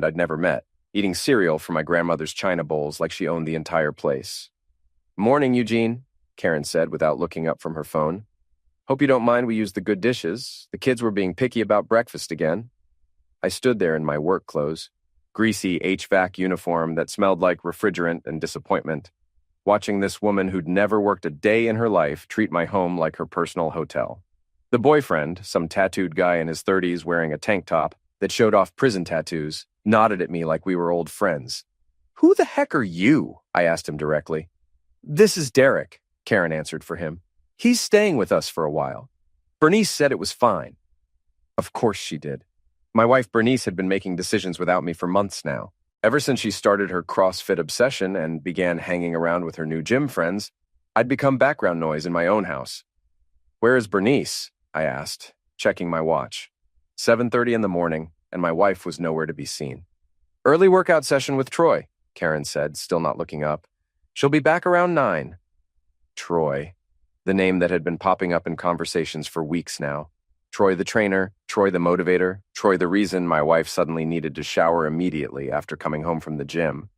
I'd never met, eating cereal from my grandmother's china bowls like she owned the entire place. "Morning, Eugene," Karen said without looking up from her phone. "Hope you don't mind we used the good dishes. The kids were being picky about breakfast again." I stood there in my work clothes, greasy HVAC uniform that smelled like refrigerant and disappointment, watching this woman who'd never worked a day in her life treat my home like her personal hotel. The boyfriend, some tattooed guy in his 30s wearing a tank top that showed off prison tattoos, nodded at me like we were old friends. "Who the heck are you?" I asked him directly. "This is Derek," Karen answered for him. "He's staying with us for a while. Bernice said it was fine." Of course she did. My wife Bernice had been making decisions without me for months now. Ever since she started her CrossFit obsession and began hanging around with her new gym friends, I'd become background noise in my own house. "Where is Bernice?" I asked, checking my watch. 7:30 in the morning, and my wife was nowhere to be seen. "Early workout session with Troy," Karen said, still not looking up. "She'll be back around 9. Troy, the name that had been popping up in conversations for weeks now. Troy the trainer, Troy the motivator, Troy the reason my wife suddenly needed to shower immediately after coming home from the gym.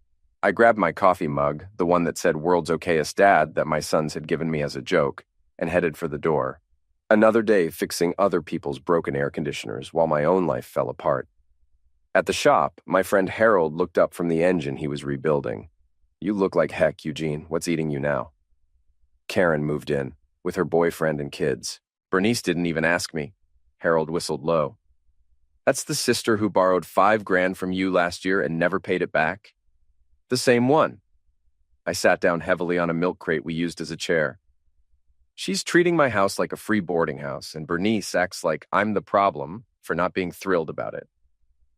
I grabbed my coffee mug, the one that said "World's Okayest Dad" that my sons had given me as a joke, and headed for the door. Another day fixing other people's broken air conditioners while my own life fell apart. At the shop, my friend Harold looked up from the engine he was rebuilding. "You look like heck, Eugene. What's eating you now?" Karen moved in, with her boyfriend and kids. "Bernice didn't even ask me." Harold whistled low. "That's the sister who borrowed $5,000 from you last year and never paid it back?" "The same one." I sat down heavily on a milk crate we used as a chair. "She's treating my house like a free boarding house, and Bernice acts like I'm the problem for not being thrilled about it.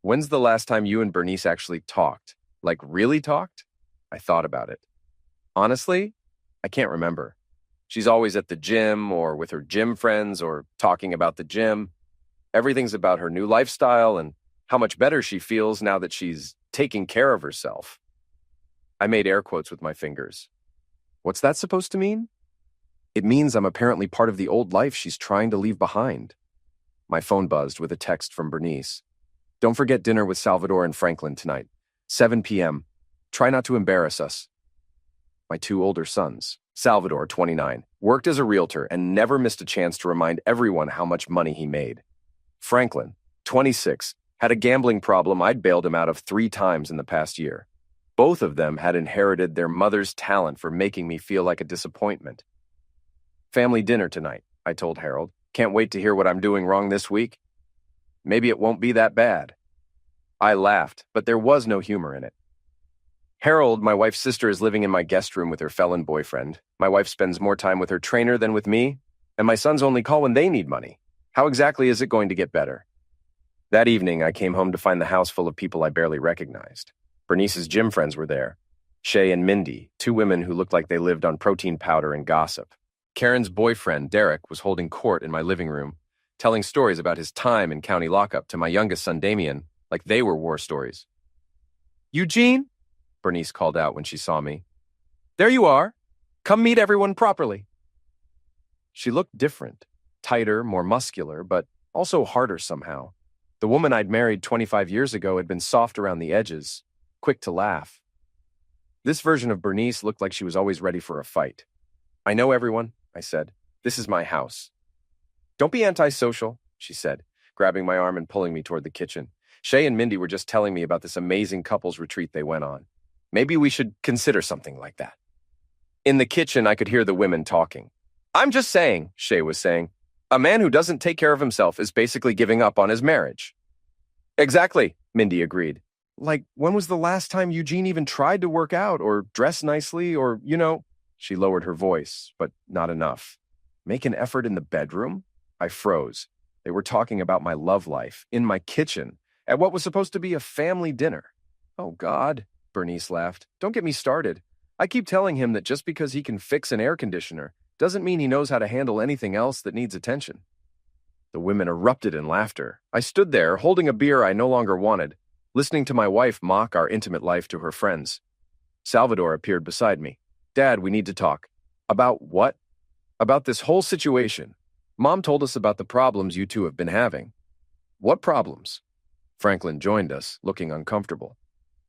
When's the last time you and Bernice actually talked? Like, really talked?" I thought about it. "Honestly, I can't remember. She's always at the gym or with her gym friends or talking about the gym. Everything's about her new lifestyle and how much better she feels now that she's taking care of herself." I made air quotes with my fingers. "What's that supposed to mean?" "It means I'm apparently part of the old life she's trying to leave behind." My phone buzzed with a text from Bernice. "Don't forget dinner with Salvador and Franklin tonight. 7 p.m. Try not to embarrass us." My two older sons, Salvador, 29, worked as a realtor and never missed a chance to remind everyone how much money he made. Franklin, 26, had a gambling problem I'd bailed him out of 3 times in the past year. Both of them had inherited their mother's talent for making me feel like a disappointment. "Family dinner tonight," I told Harold. "Can't wait to hear what I'm doing wrong this week." "Maybe it won't be that bad." I laughed, but there was no humor in it. "Harold, my wife's sister, is living in my guest room with her felon boyfriend. My wife spends more time with her trainer than with me, and my sons only call when they need money. How exactly is it going to get better?" That evening, I came home to find the house full of people I barely recognized. Bernice's gym friends were there. Shay and Mindy, 2 women who looked like they lived on protein powder and gossip. Karen's boyfriend, Derek, was holding court in my living room, telling stories about his time in county lockup to my youngest son, Damien, like they were war stories. "Eugene," Bernice called out when she saw me. "There you are. Come meet everyone properly." She looked different, tighter, more muscular, but also harder somehow. The woman I'd married 25 years ago had been soft around the edges, quick to laugh. This version of Bernice looked like she was always ready for a fight. "I know everyone," I said. "This is my house." "Don't be antisocial," she said, grabbing my arm and pulling me toward the kitchen. "Shay and Mindy were just telling me about this amazing couples retreat they went on. Maybe we should consider something like that." In the kitchen, I could hear the women talking. "I'm just saying," Shay was saying, "a man who doesn't take care of himself is basically giving up on his marriage." "Exactly," Mindy agreed. "Like, when was the last time Eugene even tried to work out or dress nicely or, She lowered her voice, but not enough. "Make an effort in the bedroom?" I froze. They were talking about my love life, in my kitchen, at what was supposed to be a family dinner. "Oh, God," Bernice laughed. "Don't get me started. I keep telling him that just because he can fix an air conditioner doesn't mean he knows how to handle anything else that needs attention." The women erupted in laughter. I stood there, holding a beer I no longer wanted, listening to my wife mock our intimate life to her friends. Salvador appeared beside me. "Dad, we need to talk." "About what?" "About this whole situation. Mom told us about the problems you two have been having." "What problems?" Franklin joined us, looking uncomfortable.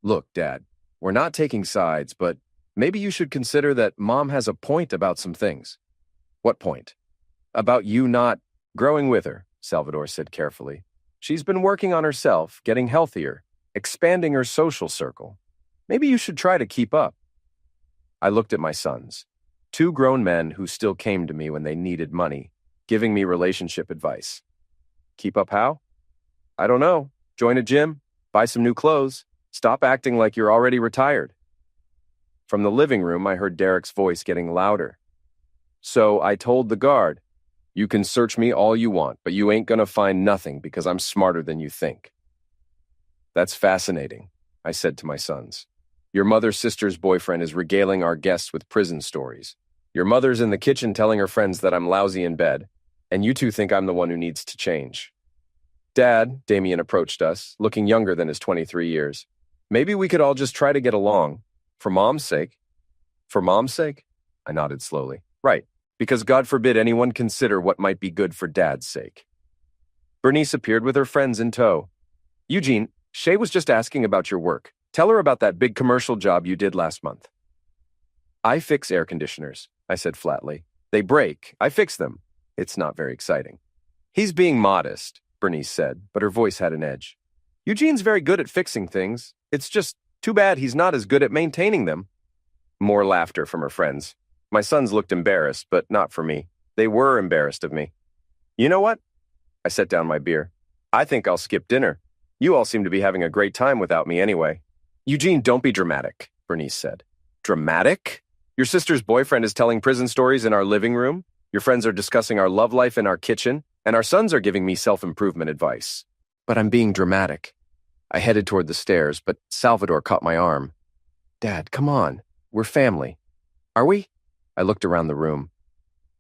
Look, Dad, we're not taking sides, but maybe you should consider that Mom has a point about some things. What point? About you not growing with her, Salvador said carefully. She's been working on herself, getting healthier, expanding her social circle. Maybe you should try to keep up. I looked at my sons, two grown men who still came to me when they needed money, giving me relationship advice. Keep up how? I don't know. Join a gym, buy some new clothes, stop acting like you're already retired. From the living room, I heard Derek's voice getting louder. So I told the guard, you can search me all you want, but you ain't gonna find nothing because I'm smarter than you think. That's fascinating, I said to my sons. Your mother's sister's boyfriend is regaling our guests with prison stories. Your mother's in the kitchen telling her friends that I'm lousy in bed, and you two think I'm the one who needs to change. Dad, Damien approached us, looking younger than his 23 years. Maybe we could all just try to get along. For Mom's sake. For Mom's sake? I nodded slowly. Right, because God forbid anyone consider what might be good for Dad's sake. Bernice appeared with her friends in tow. Eugene, Shay was just asking about your work. Tell her about that big commercial job you did last month. I fix air conditioners, I said flatly. They break. I fix them. It's not very exciting. He's being modest, Bernice said, but her voice had an edge. Eugene's very good at fixing things. It's just too bad he's not as good at maintaining them. More laughter from her friends. My sons looked embarrassed, but not for me. They were embarrassed of me. You know what? I set down my beer. I think I'll skip dinner. You all seem to be having a great time without me anyway. Eugene, don't be dramatic, Bernice said. Dramatic? Your sister's boyfriend is telling prison stories in our living room, your friends are discussing our love life in our kitchen, and our sons are giving me self-improvement advice. But I'm being dramatic. I headed toward the stairs, but Salvador caught my arm. Dad, come on. We're family. Are we? I looked around the room.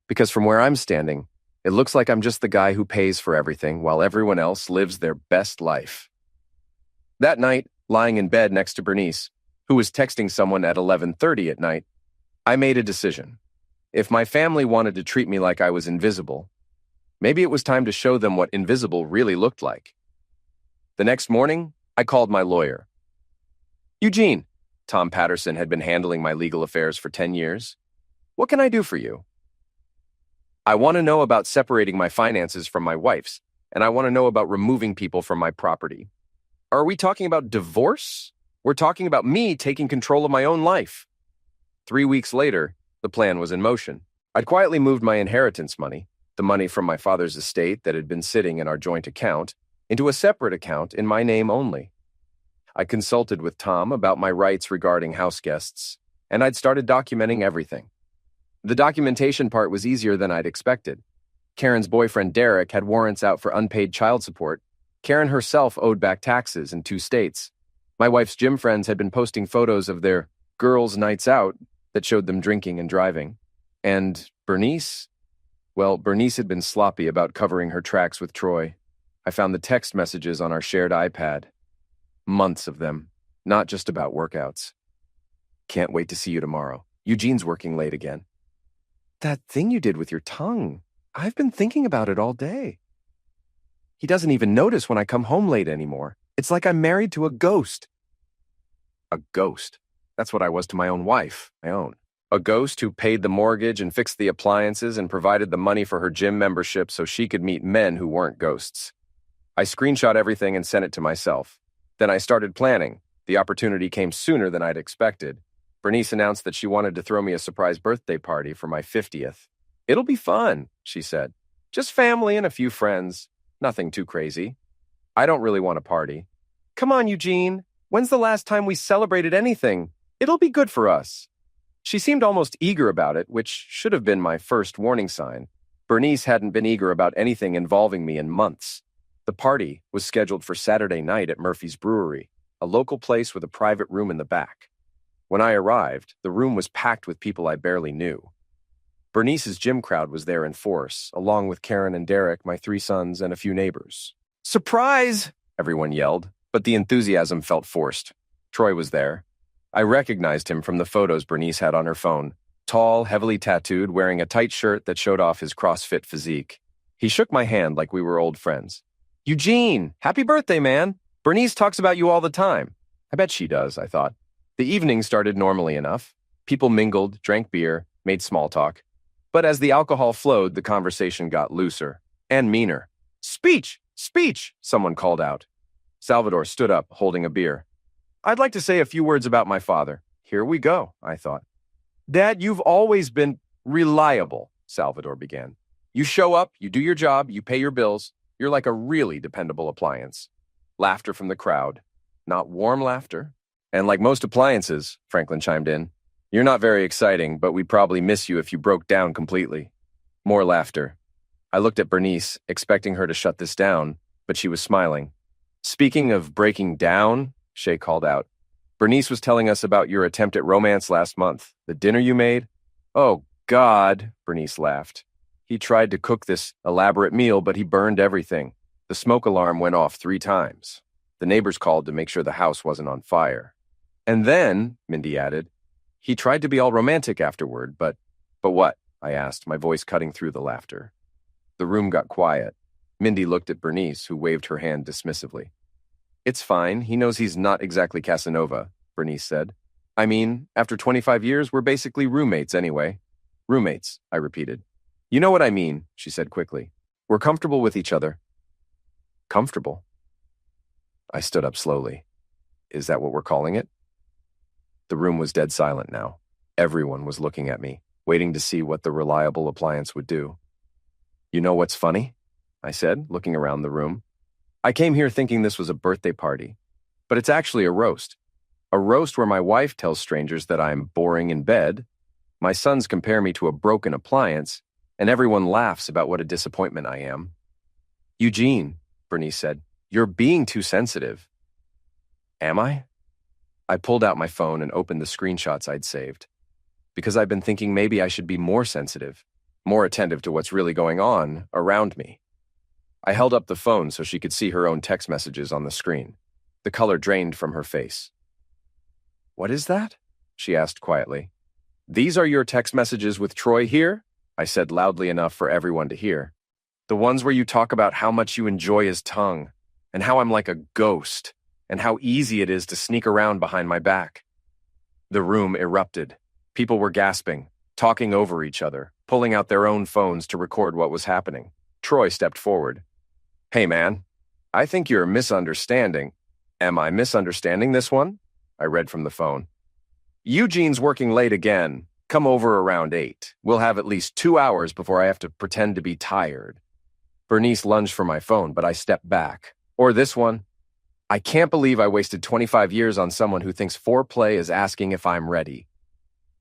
Because from where I'm standing, it looks like I'm just the guy who pays for everything while everyone else lives their best life. That night, lying in bed next to Bernice, who was texting someone at 11:30 at night, I made a decision. If my family wanted to treat me like I was invisible, maybe it was time to show them what invisible really looked like. The next morning, I called my lawyer. Eugene, Tom Patterson had been handling my legal affairs for 10 years. What can I do for you? I want to know about separating my finances from my wife's, and I want to know about removing people from my property. Are we talking about divorce? We're talking about me taking control of my own life. 3 weeks later, the plan was in motion. I'd quietly moved my inheritance money, the money from my father's estate that had been sitting in our joint account, into a separate account in my name only. I consulted with Tom about my rights regarding house guests, and I'd started documenting everything. The documentation part was easier than I'd expected. Karen's boyfriend Derek had warrants out for unpaid child support. Karen herself owed back taxes in 2 states. My wife's gym friends had been posting photos of their girls' nights out that showed them drinking and driving. And Bernice? Well, Bernice had been sloppy about covering her tracks with Troy. I found the text messages on our shared iPad. Months of them, not just about workouts. Can't wait to see you tomorrow. Eugene's working late again. That thing you did with your tongue. I've been thinking about it all day. He doesn't even notice when I come home late anymore. It's like I'm married to a ghost. A ghost? That's what I was to my own wife, my own. A ghost who paid the mortgage and fixed the appliances and provided the money for her gym membership so she could meet men who weren't ghosts. I screenshot everything and sent it to myself. Then I started planning. The opportunity came sooner than I'd expected. Bernice announced that she wanted to throw me a surprise birthday party for my 50th. It'll be fun, she said. Just family and a few friends. Nothing too crazy. I don't really want a party. Come on, Eugene. When's the last time we celebrated anything? It'll be good for us. She seemed almost eager about it, which should have been my first warning sign. Bernice hadn't been eager about anything involving me in months. The party was scheduled for Saturday night at Murphy's Brewery, a local place with a private room in the back. When I arrived, the room was packed with people I barely knew. Bernice's gym crowd was there in force, along with Karen and Derek, my 3 sons, and a few neighbors. Surprise! Everyone yelled, but the enthusiasm felt forced. Troy was there. I recognized him from the photos Bernice had on her phone. Tall, heavily tattooed, wearing a tight shirt that showed off his CrossFit physique. He shook my hand like we were old friends. Eugene, happy birthday, man! Bernice talks about you all the time. I bet she does, I thought. The evening started normally enough. People mingled, drank beer, made small talk. But as the alcohol flowed, the conversation got looser and meaner. Speech! Speech! Someone called out. Salvador stood up, holding a beer. I'd like to say a few words about my father. Here we go, I thought. Dad, you've always been reliable, Salvador began. You show up, you do your job, you pay your bills. You're like a really dependable appliance. Laughter from the crowd. Not warm laughter. And like most appliances, Franklin chimed in, you're not very exciting, but we'd probably miss you if you broke down completely. More laughter. I looked at Bernice, expecting her to shut this down, but she was smiling. Speaking of breaking down, Shay called out, Bernice was telling us about your attempt at romance last month. The dinner you made? Oh, God, Bernice laughed. He tried to cook this elaborate meal, but he burned everything. The smoke alarm went off 3 times. The neighbors called to make sure the house wasn't on fire. And then, Mindy added, he tried to be all romantic afterward, but what? I asked, my voice cutting through the laughter. The room got quiet. Mindy looked at Bernice, who waved her hand dismissively. It's fine. He knows he's not exactly Casanova, Bernice said. I mean, after 25 years, we're basically roommates anyway. Roommates, I repeated. You know what I mean, she said quickly. We're comfortable with each other. Comfortable? I stood up slowly. Is that what we're calling it? The room was dead silent now. Everyone was looking at me, waiting to see what the reliable appliance would do. You know what's funny? I said, looking around the room. I came here thinking this was a birthday party, but it's actually a roast. A roast where my wife tells strangers that I'm boring in bed, my sons compare me to a broken appliance, and everyone laughs about what a disappointment I am. Eugene, Bernice said, you're being too sensitive. Am I? I pulled out my phone and opened the screenshots I'd saved. Because I've been thinking maybe I should be more sensitive, more attentive to what's really going on around me. I held up the phone so she could see her own text messages on the screen. The color drained from her face. What is that? She asked quietly. These are your text messages with Troy here? I said loudly enough for everyone to hear. The ones where you talk about how much you enjoy his tongue, and how I'm like a ghost, and how easy it is to sneak around behind my back. The room erupted. People were gasping, talking over each other, pulling out their own phones to record what was happening. Troy stepped forward. Hey, man, I think you're misunderstanding. Am I misunderstanding this one? I read from the phone. Eugene's working late again. Come over around 8. We'll have at least 2 hours before I have to pretend to be tired. Bernice lunged for my phone, but I stepped back. Or this one. I can't believe I wasted 25 years on someone who thinks foreplay is asking if I'm ready.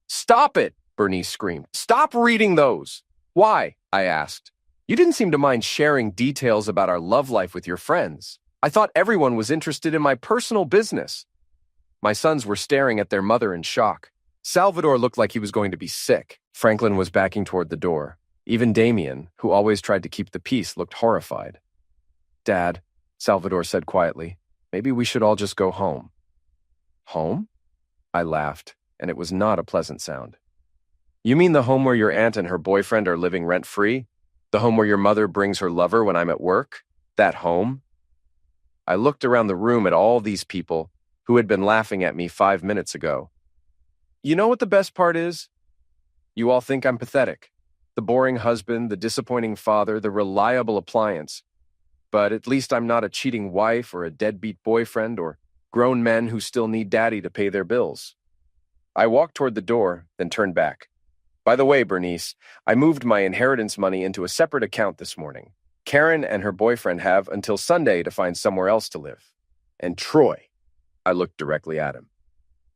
Stop it, Bernice screamed. Stop reading those. Why? I asked. You didn't seem to mind sharing details about our love life with your friends. I thought everyone was interested in my personal business. My sons were staring at their mother in shock. Salvador looked like he was going to be sick. Franklin was backing toward the door. Even Damien, who always tried to keep the peace, looked horrified. Dad, Salvador said quietly, maybe we should all just go home. Home? I laughed, and it was not a pleasant sound. You mean the home where your aunt and her boyfriend are living rent-free? The home where your mother brings her lover when I'm at work? That home? I looked around the room at all these people who had been laughing at me 5 minutes ago. You know what the best part is? You all think I'm pathetic. The boring husband, the disappointing father, the reliable appliance. But at least I'm not a cheating wife or a deadbeat boyfriend or grown men who still need daddy to pay their bills. I walked toward the door, then turned back. By the way, Bernice, I moved my inheritance money into a separate account this morning. Karen and her boyfriend have until Sunday to find somewhere else to live. And Troy, I looked directly at him.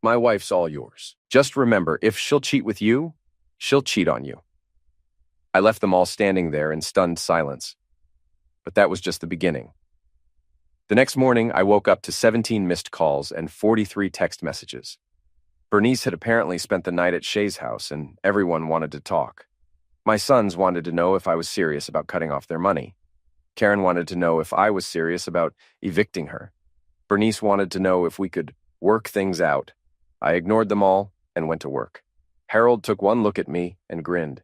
My wife's all yours. Just remember, if she'll cheat with you, she'll cheat on you. I left them all standing there in stunned silence. But that was just the beginning. The next morning, I woke up to 17 missed calls and 43 text messages. Bernice had apparently spent the night at Shay's house, and everyone wanted to talk. My sons wanted to know if I was serious about cutting off their money. Karen wanted to know if I was serious about evicting her. Bernice wanted to know if we could work things out. I ignored them all and went to work. Harold took one look at me and grinned.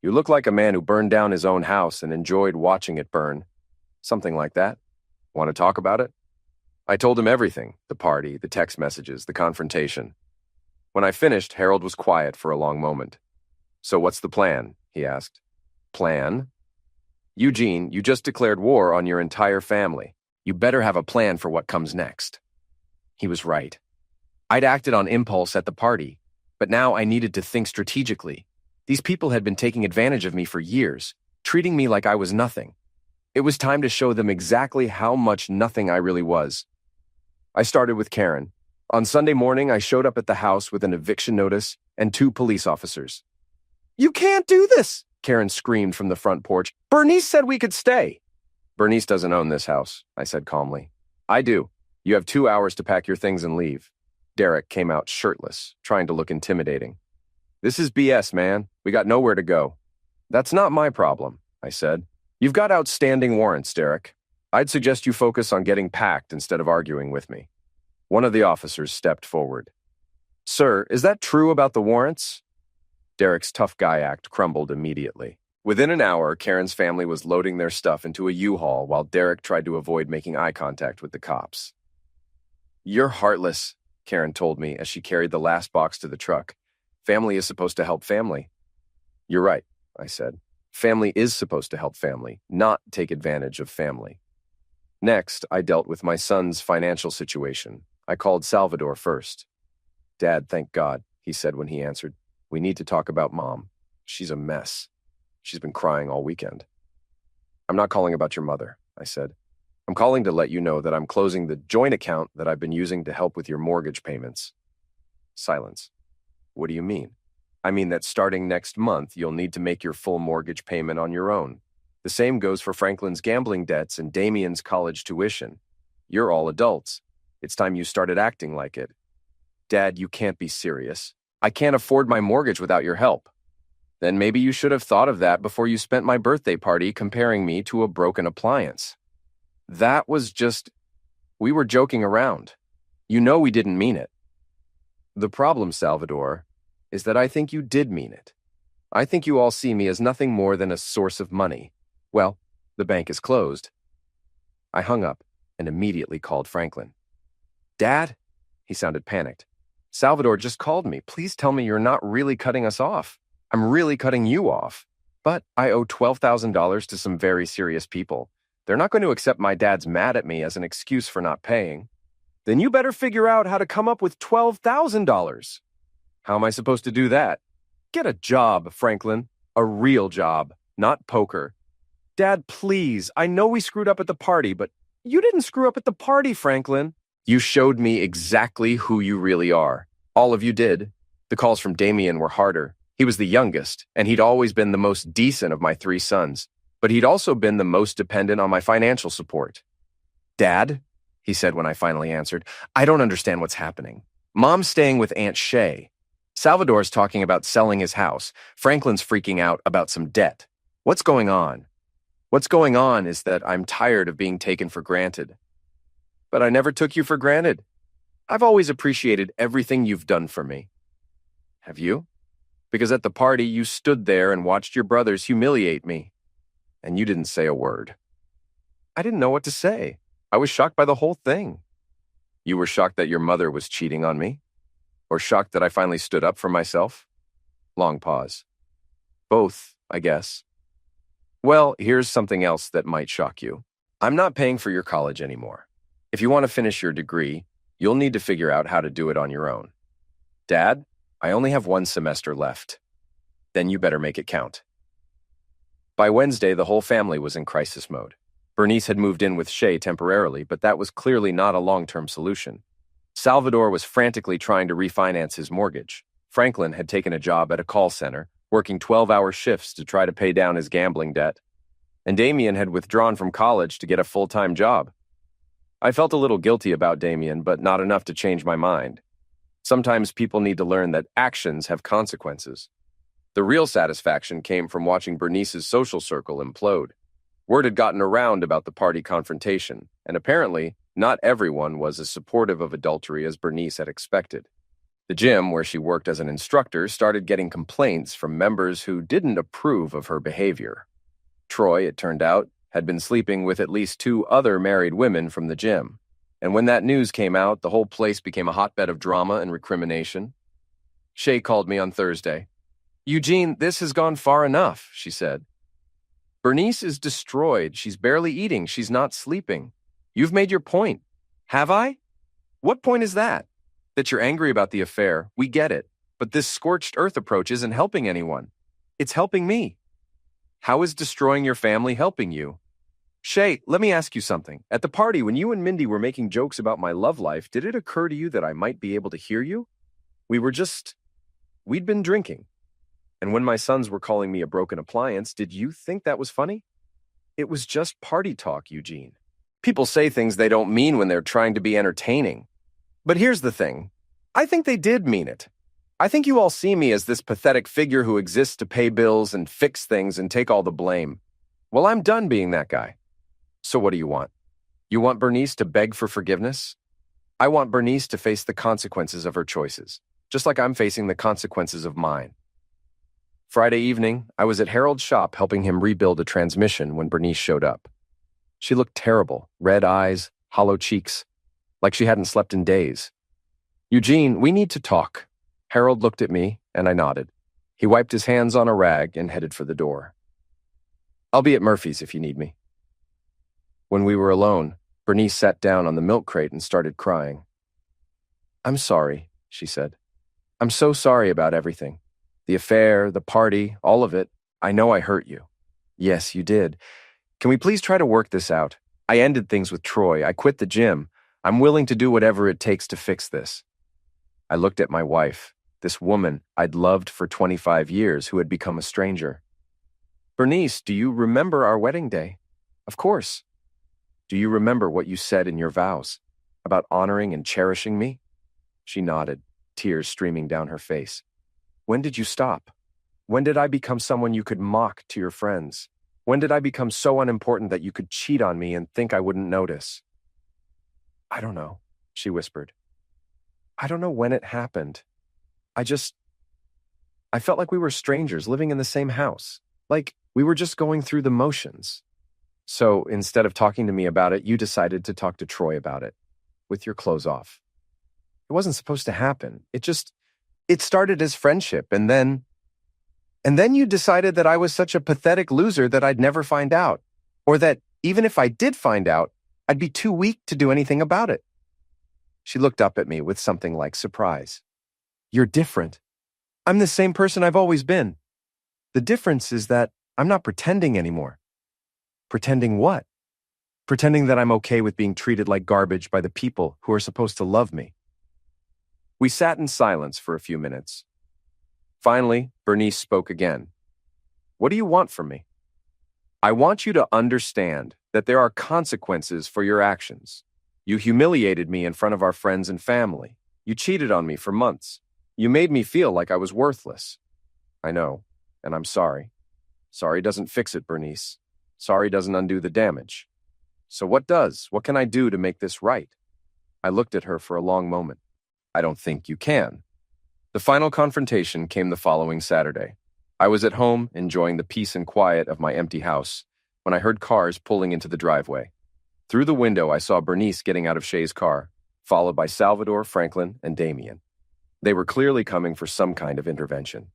You look like a man who burned down his own house and enjoyed watching it burn. Something like that. Want to talk about it? I told him everything, the party, the text messages, the confrontation. When I finished, Harold was quiet for a long moment. So what's the plan? He asked. Plan? Eugene, you just declared war on your entire family. You better have a plan for what comes next. He was right. I'd acted on impulse at the party, but now I needed to think strategically. These people had been taking advantage of me for years, treating me like I was nothing. It was time to show them exactly how much nothing I really was. I started with Karen. On Sunday morning, I showed up at the house with an eviction notice and 2 police officers. "You can't do this!" Karen screamed from the front porch. "Bernice said we could stay." "Bernice doesn't own this house," I said calmly. "I do. You have 2 hours to pack your things and leave." Derek came out shirtless, trying to look intimidating. "This is BS, man. We got nowhere to go." "That's not my problem," I said. "You've got outstanding warrants, Derek. I'd suggest you focus on getting packed instead of arguing with me." One of the officers stepped forward. "Sir, is that true about the warrants?" Derek's tough guy act crumbled immediately. Within an hour, Karen's family was loading their stuff into a U-Haul while Derek tried to avoid making eye contact with the cops. "You're heartless," Karen told me as she carried the last box to the truck. "Family is supposed to help family." "You're right," I said. "Family is supposed to help family, not take advantage of family." Next, I dealt with my son's financial situation. I called Salvador first. "Dad, thank God," he said when he answered. "We need to talk about Mom. She's a mess. She's been crying all weekend." "I'm not calling about your mother," I said. "I'm calling to let you know that I'm closing the joint account that I've been using to help with your mortgage payments." Silence. "What do you mean?" "I mean that starting next month, you'll need to make your full mortgage payment on your own. The same goes for Franklin's gambling debts and Damien's college tuition. You're all adults. It's time you started acting like it." "Dad, you can't be serious. I can't afford my mortgage without your help." "Then maybe you should have thought of that before you spent my birthday party comparing me to a broken appliance." "That was just... we were joking around. You know we didn't mean it." "The problem, Salvador, is that I think you did mean it. I think you all see me as nothing more than a source of money. Well, the bank is closed." I hung up and immediately called Franklin. "Dad?" He sounded panicked. "Salvador just called me. Please tell me you're not really cutting us off. I'm really cutting you off. But I owe $12,000 to some very serious people. They're not going to accept my dad's mad at me as an excuse for not paying." "Then you better figure out how to come up with $12,000. "How am I supposed to do that?" "Get a job, Franklin. A real job, not poker." "Dad, please. I know we screwed up at the party, but..." "You didn't screw up at the party, Franklin." "You showed me exactly who you really are. All of you did. The calls from Damien were harder. He was the youngest, and he'd always been the most decent of my 3 sons. But he'd also been the most dependent on my financial support." "Dad," he said when I finally answered, "I don't understand what's happening. Mom's staying with Aunt Shay. Salvador's talking about selling his house. Franklin's freaking out about some debt. What's going on?" "What's going on is that I'm tired of being taken for granted." "But I never took you for granted. I've always appreciated everything you've done for me." "Have you?" "Because at the party you stood there and watched your brothers humiliate me. And you didn't say a word." "I didn't know what to say. I was shocked by the whole thing." "You were shocked that your mother was cheating on me? Or shocked that I finally stood up for myself?" Long pause. "Both, I guess." "Well, here's something else that might shock you. I'm not paying for your college anymore. If you want to finish your degree, you'll need to figure out how to do it on your own. Dad, I only have 1 semester left. Then you better make it count." By Wednesday, the whole family was in crisis mode. Bernice had moved in with Shay temporarily, but that was clearly not a long-term solution. Salvador was frantically trying to refinance his mortgage. Franklin had taken a job at a call center, working 12-hour shifts to try to pay down his gambling debt. And Damien had withdrawn from college to get a full-time job. I felt a little guilty about Damien, but not enough to change my mind. Sometimes people need to learn that actions have consequences. The real satisfaction came from watching Bernice's social circle implode. Word had gotten around about the party confrontation, and apparently, not everyone was as supportive of adultery as Bernice had expected. The gym, where she worked as an instructor, started getting complaints from members who didn't approve of her behavior. Troy, it turned out, had been sleeping with at least 2 other married women from the gym. And when that news came out, the whole place became a hotbed of drama and recrimination. Shay called me on Thursday. Eugene, this has gone far enough, she said. Bernice is destroyed. She's barely eating. She's not sleeping. You've made your point. Have I? What point is that? That you're angry about the affair. We get it. But this scorched earth approach isn't helping anyone. It's helping me. How is destroying your family helping you? Shay, let me ask you something. At the party, when you and Mindy were making jokes about my love life, did it occur to you that I might be able to hear you? We'd been drinking. And when my sons were calling me a broken appliance, did you think that was funny? It was just party talk, Eugene. People say things they don't mean when they're trying to be entertaining. But here's the thing. I think they did mean it. I think you all see me as this pathetic figure who exists to pay bills and fix things and take all the blame. Well, I'm done being that guy. So what do you want? You want Bernice to beg for forgiveness? I want Bernice to face the consequences of her choices, just like I'm facing the consequences of mine. Friday evening, I was at Harold's shop helping him rebuild a transmission when Bernice showed up. She looked terrible, red eyes, hollow cheeks, like she hadn't slept in days. Eugene, we need to talk. Harold looked at me, and I nodded. He wiped his hands on a rag and headed for the door. I'll be at Murphy's if you need me. When we were alone, Bernice sat down on the milk crate and started crying. I'm sorry, she said. I'm so sorry about everything. The affair, the party, all of it. I know I hurt you. Yes, you did. Can we please try to work this out? I ended things with Troy. I quit the gym. I'm willing to do whatever it takes to fix this. I looked at my wife, this woman I'd loved for 25 years who had become a stranger. Bernice, do you remember our wedding day? Of course. Do you remember what you said in your vows about honoring and cherishing me? She nodded, tears streaming down her face. When did you stop? When did I become someone you could mock to your friends? When did I become so unimportant that you could cheat on me and think I wouldn't notice? I don't know, she whispered. I don't know when it happened. I felt like we were strangers living in the same house, like we were just going through the motions. So instead of talking to me about it, you decided to talk to Troy about it, with your clothes off. It wasn't supposed to happen. It started as friendship, and then you decided that I was such a pathetic loser that I'd never find out, or that even if I did find out, I'd be too weak to do anything about it. She looked up at me with something like surprise. You're different. I'm the same person I've always been. The difference is that I'm not pretending anymore. Pretending what? Pretending that I'm okay with being treated like garbage by the people who are supposed to love me. We sat in silence for a few minutes. Finally, Bernice spoke again. What do you want from me? I want you to understand that there are consequences for your actions. You humiliated me in front of our friends and family. You cheated on me for months. You made me feel like I was worthless. I know, and I'm sorry. Sorry doesn't fix it, Bernice. Sorry doesn't undo the damage. So what does? What can I do to make this right? I looked at her for a long moment. I don't think you can. The final confrontation came the following Saturday. I was at home, enjoying the peace and quiet of my empty house, when I heard cars pulling into the driveway. Through the window, I saw Bernice getting out of Shay's car, followed by Salvador, Franklin, and Damien. They were clearly coming for some kind of intervention.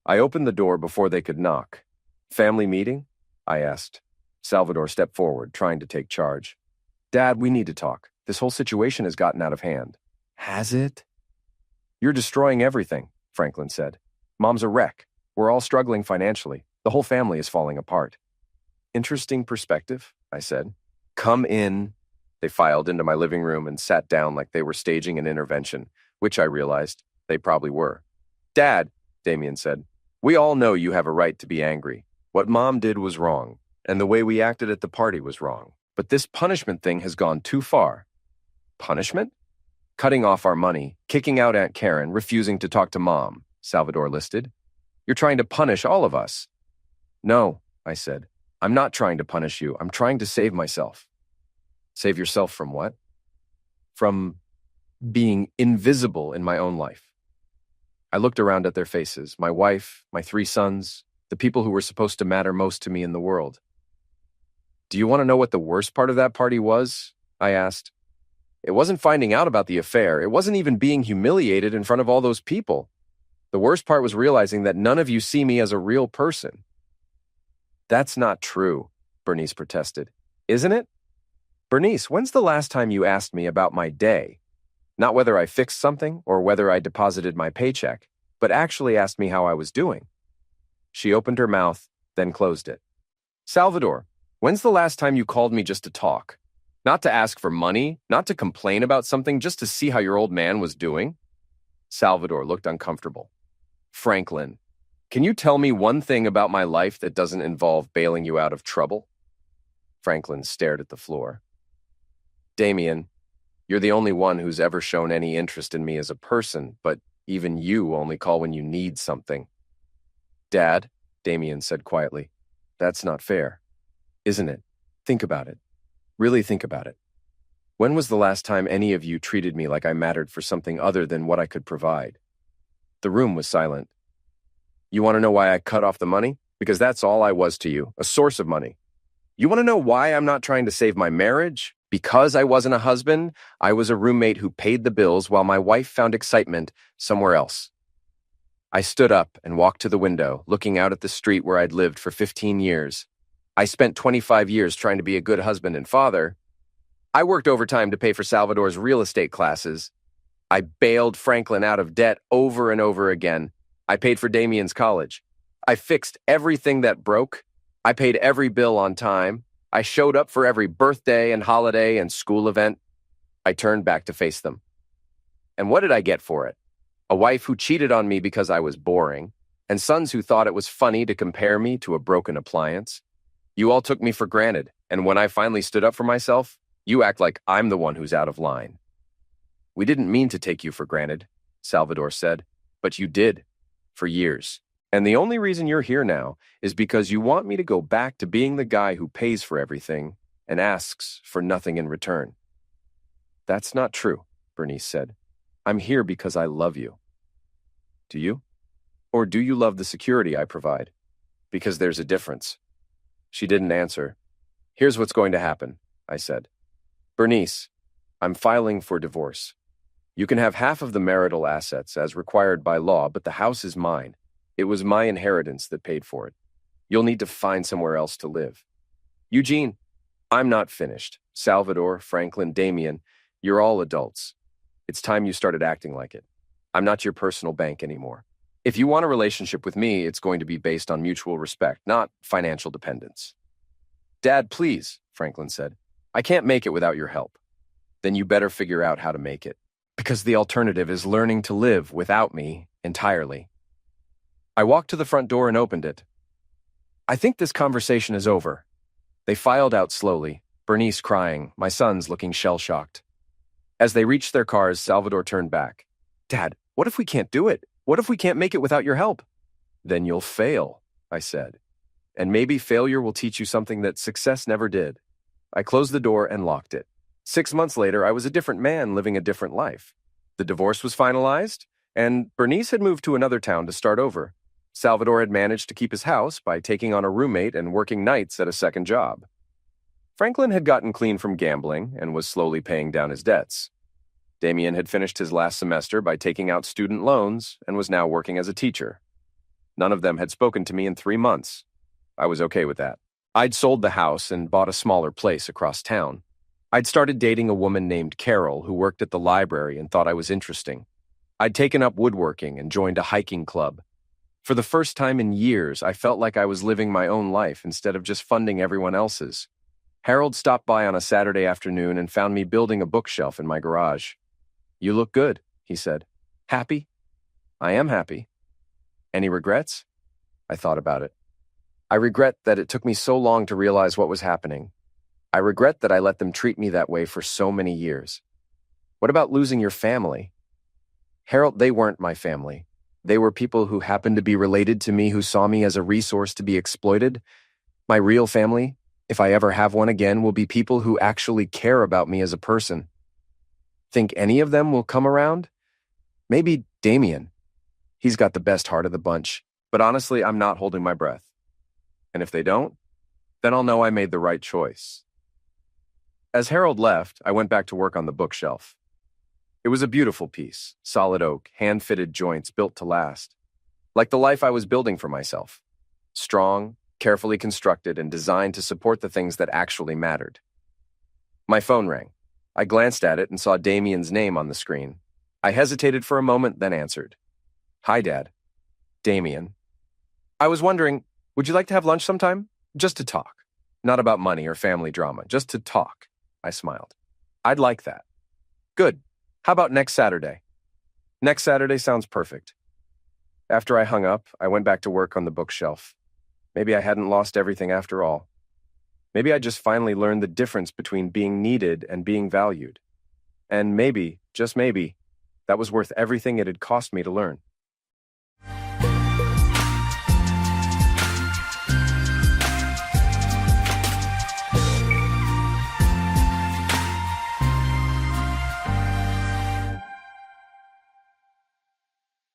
I opened the door before they could knock. Family meeting? I asked. Salvador stepped forward, trying to take charge. Dad, we need to talk. This whole situation has gotten out of hand. Has it? You're destroying everything, Franklin said. Mom's a wreck. We're all struggling financially. The whole family is falling apart. Interesting perspective, I said. Come in. They filed into my living room and sat down like they were staging an intervention, which I realized they probably were. Dad, Damien said, we all know you have a right to be angry. What Mom did was wrong, and the way we acted at the party was wrong. But this punishment thing has gone too far. Punishment? Cutting off our money, kicking out Aunt Karen, refusing to talk to Mom, Salvador listed. You're trying to punish all of us. No, I said. I'm not trying to punish you. I'm trying to save myself. Save yourself from what? From being invisible in my own life. I looked around at their faces, my wife, my 3 sons, the people who were supposed to matter most to me in the world. Do you want to know what the worst part of that party was? I asked. It wasn't finding out about the affair. It wasn't even being humiliated in front of all those people. The worst part was realizing that none of you see me as a real person. That's not true, Bernice protested. Isn't it? Bernice, when's the last time you asked me about my day? Not whether I fixed something or whether I deposited my paycheck, but actually asked me how I was doing. She opened her mouth, then closed it. Salvador, when's the last time you called me just to talk? Not to ask for money, not to complain about something, just to see how your old man was doing? Salvador looked uncomfortable. Franklin, can you tell me one thing about my life that doesn't involve bailing you out of trouble? Franklin stared at the floor. Damien, you're the only one who's ever shown any interest in me as a person, but even you only call when you need something. Dad, Damien said quietly, that's not fair, isn't it? Think about it. Really think about it. When was the last time any of you treated me like I mattered for something other than what I could provide? The room was silent. You want to know why I cut off the money? Because that's all I was to you, a source of money. You want to know why I'm not trying to save my marriage? Because I wasn't a husband, I was a roommate who paid the bills while my wife found excitement somewhere else. I stood up and walked to the window, looking out at the street where I'd lived for 15 years. I spent 25 years trying to be a good husband and father. I worked overtime to pay for Salvador's real estate classes. I bailed Franklin out of debt over and over again. I paid for Damien's college. I fixed everything that broke. I paid every bill on time. I showed up for every birthday and holiday and school event. I turned back to face them. And what did I get for it? A wife who cheated on me because I was boring, and sons who thought it was funny to compare me to a broken appliance. You all took me for granted, and when I finally stood up for myself, you act like I'm the one who's out of line. We didn't mean to take you for granted, Salvador said, but you did, for years. And the only reason you're here now is because you want me to go back to being the guy who pays for everything and asks for nothing in return. That's not true, Bernice said. I'm here because I love you. Do you? Or do you love the security I provide? Because there's a difference. She didn't answer. Here's what's going to happen, I said. Bernice, I'm filing for divorce. You can have half of the marital assets as required by law, but the house is mine. It was my inheritance that paid for it. You'll need to find somewhere else to live. Eugene, I'm not finished. Salvador, Franklin, Damien, you're all adults. It's time you started acting like it. I'm not your personal bank anymore. If you want a relationship with me, it's going to be based on mutual respect, not financial dependence. Dad, please, Franklin said. I can't make it without your help. Then you better figure out how to make it. Because the alternative is learning to live without me entirely. I walked to the front door and opened it. I think this conversation is over. They filed out slowly, Bernice crying, my sons looking shell-shocked. As they reached their cars, Salvador turned back. Dad, what if we can't do it? What if we can't make it without your help? Then you'll fail, I said. And maybe failure will teach you something that success never did. I closed the door and locked it. 6 months later, I was a different man living a different life. The divorce was finalized, and Bernice had moved to another town to start over. Salvador had managed to keep his house by taking on a roommate and working nights at a second job. Franklin had gotten clean from gambling and was slowly paying down his debts. Damien had finished his last semester by taking out student loans and was now working as a teacher. None of them had spoken to me in 3 months. I was okay with that. I'd sold the house and bought a smaller place across town. I'd started dating a woman named Carol who worked at the library and thought I was interesting. I'd taken up woodworking and joined a hiking club. For the first time in years, I felt like I was living my own life instead of just funding everyone else's. Harold stopped by on a Saturday afternoon and found me building a bookshelf in my garage. You look good, he said. Happy? I am happy. Any regrets? I thought about it. I regret that it took me so long to realize what was happening. I regret that I let them treat me that way for so many years. What about losing your family? Harold, they weren't my family. They were people who happened to be related to me who saw me as a resource to be exploited. My real family, if I ever have one again, will be people who actually care about me as a person. Think any of them will come around? Maybe Damien. He's got the best heart of the bunch, but honestly, I'm not holding my breath. And if they don't, then I'll know I made the right choice. As Harold left, I went back to work on the bookshelf. It was a beautiful piece, solid oak, hand-fitted joints built to last. Like the life I was building for myself. Strong, carefully constructed, and designed to support the things that actually mattered. My phone rang. I glanced at it and saw Damien's name on the screen. I hesitated for a moment, then answered. Hi, Dad. Damien. I was wondering, would you like to have lunch sometime? Just to talk. Not about money or family drama, just to talk. I smiled. I'd like that. Good. How about next Saturday? Next Saturday sounds perfect. After I hung up, I went back to work on the bookshelf. Maybe I hadn't lost everything after all. Maybe I just finally learned the difference between being needed and being valued. And maybe, just maybe, that was worth everything it had cost me to learn.